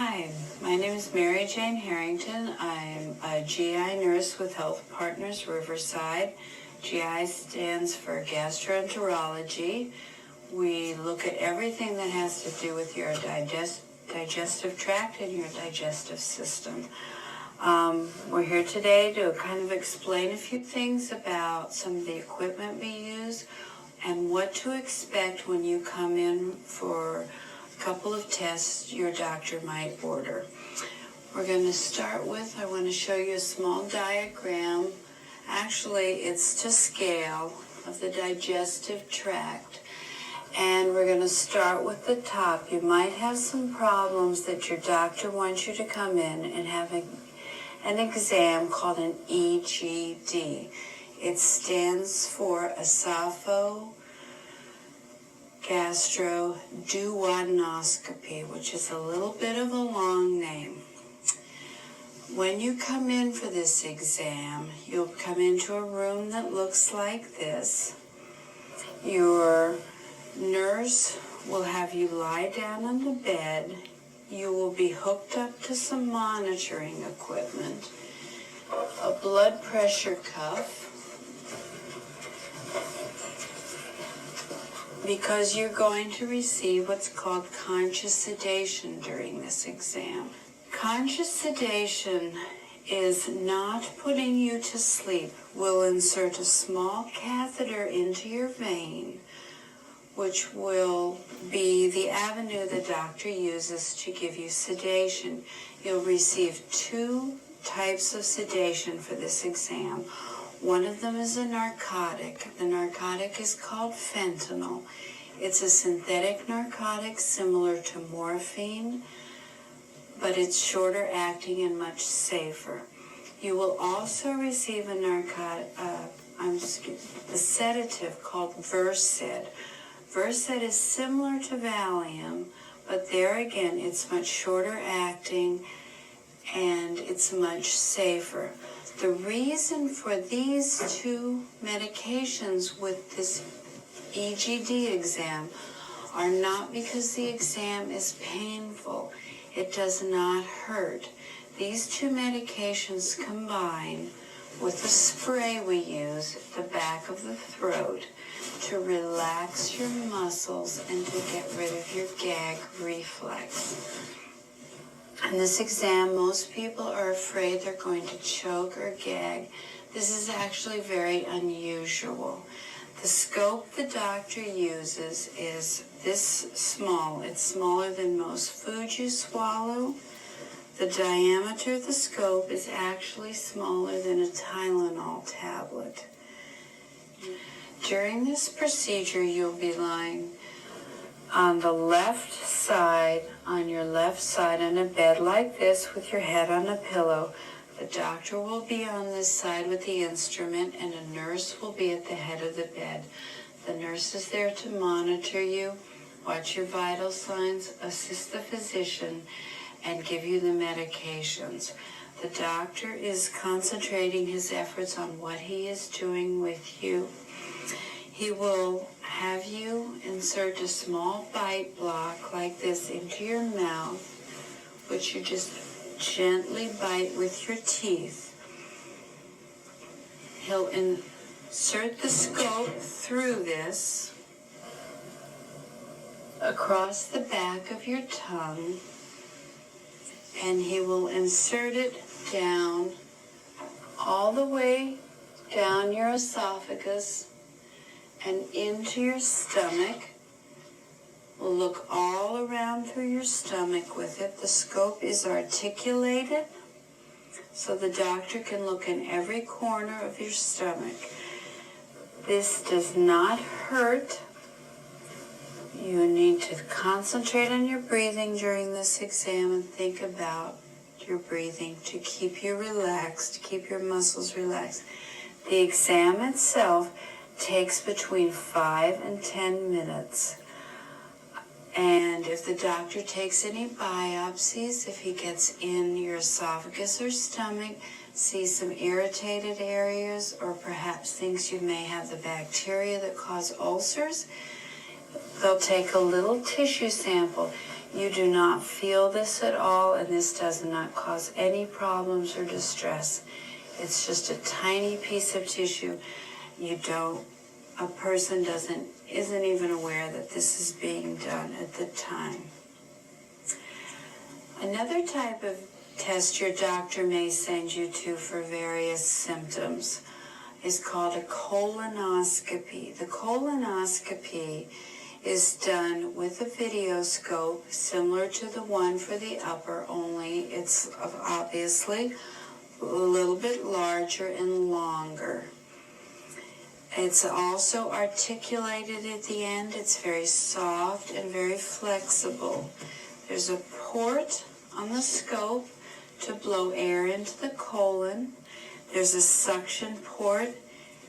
Hi, my name is Mary Jane Harrington. I'm a GI nurse with Health Partners Riverside. GI stands for gastroenterology. We look at everything that has to do with your digestive tract and your digestive system. We're here today to kind of explain a few things about some of the equipment we use and what to expect when you come in for a couple of tests your doctor might order. We're going to start with, I want to show you a small diagram. Actually, it's to scale of the digestive tract. And we're going to start with the top. You might have some problems that your doctor wants you to come in and have an exam called an EGD. It stands for esophagogastroduodenoscopy, which is a little bit of a long name. When you come in for this exam, you'll come into a room that looks like this. Your nurse will have you lie down on the bed. You will be hooked up to some monitoring equipment, a blood pressure cuff, because you're going to receive what's called conscious sedation during this exam. Conscious sedation is not putting you to sleep. We'll insert a small catheter into your vein, which will be the avenue the doctor uses to give you sedation. You'll receive two types of sedation for this exam. One of them is a narcotic. The narcotic is called fentanyl. It's a synthetic narcotic similar to morphine, but it's shorter acting and much safer. You will also receive a sedative called Versed. Versed is similar to Valium, but there again, it's much shorter acting and it's much safer. The reason for these two medications with this EGD exam are not because the exam is painful. It does not hurt. These two medications combine with the spray we use at the back of the throat to relax your muscles and to get rid of your gag reflex. In this exam, most people are afraid they're going to choke or gag. This is actually very unusual. The scope the doctor uses is this small. It's smaller than most food you swallow. The diameter of the scope is actually smaller than a Tylenol tablet. During this procedure, you'll be lying on the left side, on your left side on a bed like this with your head on a pillow. The doctor will be on this side with the instrument and a nurse will be at the head of the bed. The nurse is there to monitor you, watch your vital signs, assist the physician, and give you the medications. The doctor is concentrating his efforts on what he is doing with you. He will have you insert a small bite block like this into your mouth, which you just gently bite with your teeth. He'll insert the scope through this across the back of your tongue, and he will insert it down all the way down your esophagus and into your stomach. We'll look all around through your stomach with it. The scope is articulated, so the doctor can look in every corner of your stomach. This does not hurt. You need to concentrate on your breathing during this exam and think about your breathing to keep you relaxed, keep your muscles relaxed. The exam itself takes between 5 and 10 minutes. And if the doctor takes any biopsies, if he gets in your esophagus or stomach, sees some irritated areas, or perhaps thinks you may have the bacteria that cause ulcers, they'll take a little tissue sample. You do not feel this at all, and this does not cause any problems or distress. It's just a tiny piece of tissue. A person isn't even aware that this is being done at the time. Another type of test your doctor may send you to for various symptoms is called a colonoscopy. The colonoscopy is done with a video scope similar to the one for the upper, only it's obviously a little bit larger and longer. It's also articulated at the end. It's very soft and very flexible. There's a port on the scope to blow air into the colon. There's a suction port,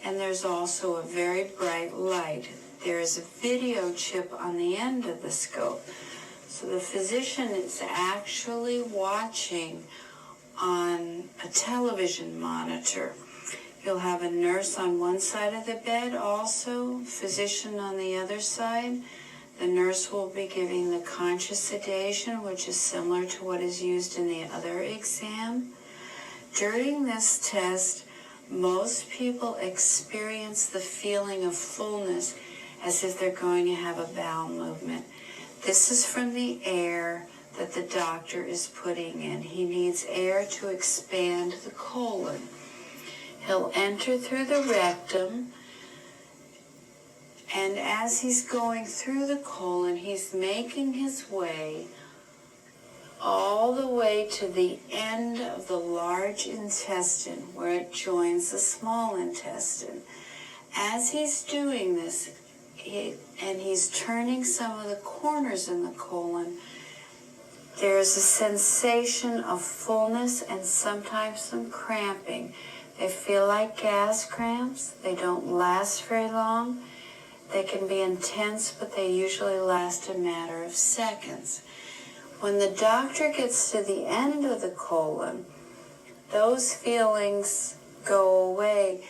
and there's also a very bright light. There is a video chip on the end of the scope. So the physician is actually watching on a television monitor. You'll have a nurse on one side of the bed also, physician on the other side. The nurse will be giving the conscious sedation, which is similar to what is used in the other exam. During this test, most people experience the feeling of fullness as if they're going to have a bowel movement. This is from the air that the doctor is putting in. He needs air to expand the colon. He'll enter through the rectum, and as he's going through the colon, he's making his way all the way to the end of the large intestine where it joins the small intestine. As he's doing this, and he's turning some of the corners in the colon, there's a sensation of fullness and sometimes some cramping. They feel like gas cramps. They don't last very long. They can be intense, but they usually last a matter of seconds. When the doctor gets to the end of the colon, those feelings go away,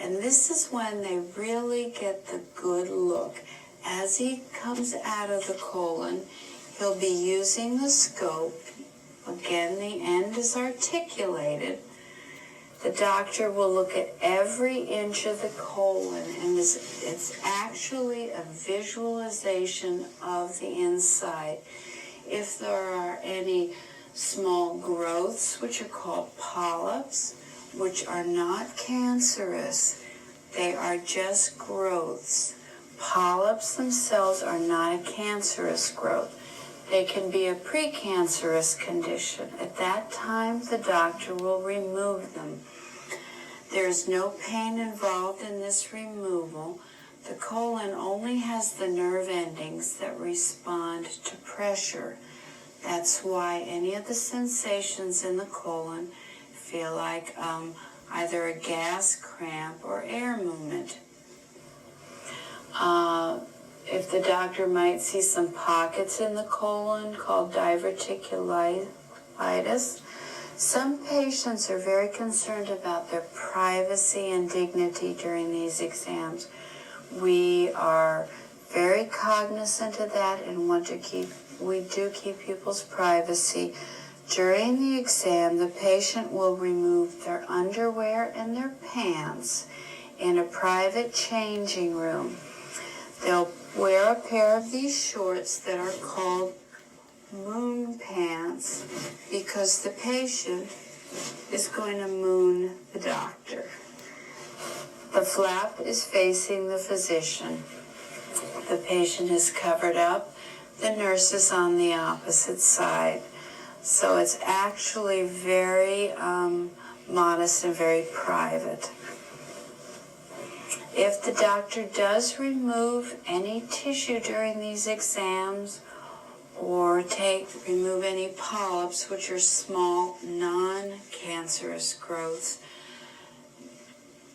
and this is when they really get the good look. As he comes out of the colon, he'll be using the scope. Again, the end is articulated. The doctor will look at every inch of the colon, and it's actually a visualization of the inside. If there are any small growths, which are called polyps, which are not cancerous, they are just growths. Polyps themselves are not a cancerous growth. They can be a precancerous condition. At that time, the doctor will remove them. There is no pain involved in this removal. The colon only has the nerve endings that respond to pressure. That's why any of the sensations in the colon feel like either a gas cramp or air movement. If the doctor might see some pockets in the colon called diverticulitis, some patients are very concerned about their privacy and dignity during these exams. We are very cognizant of that and we do keep people's privacy. During the exam, the patient will remove their underwear and their pants in a private changing room. They'll wear a pair of these shorts that are called moon pants because the patient is going to moon the doctor. The flap is facing the physician. The patient is covered up. The nurse is on the opposite side. So it's actually very modest and very private. If the doctor does remove any tissue during these exams or remove any polyps, which are small, non-cancerous growths,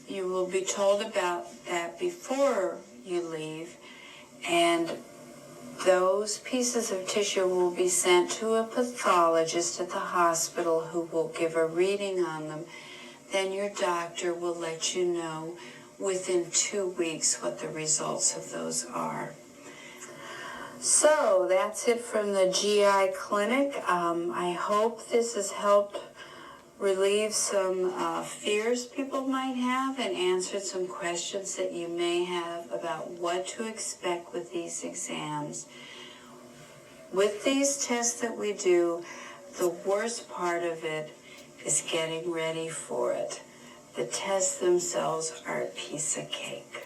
you will be told about that before you leave, and those pieces of tissue will be sent to a pathologist at the hospital who will give a reading on them. Then your doctor will let you know within 2 weeks what the results of those are. So that's it from the GI clinic. I hope this has helped relieve some fears people might have and answered some questions that you may have about what to expect with these exams. With these tests that we do, the worst part of it is getting ready for it. The tests themselves are a piece of cake.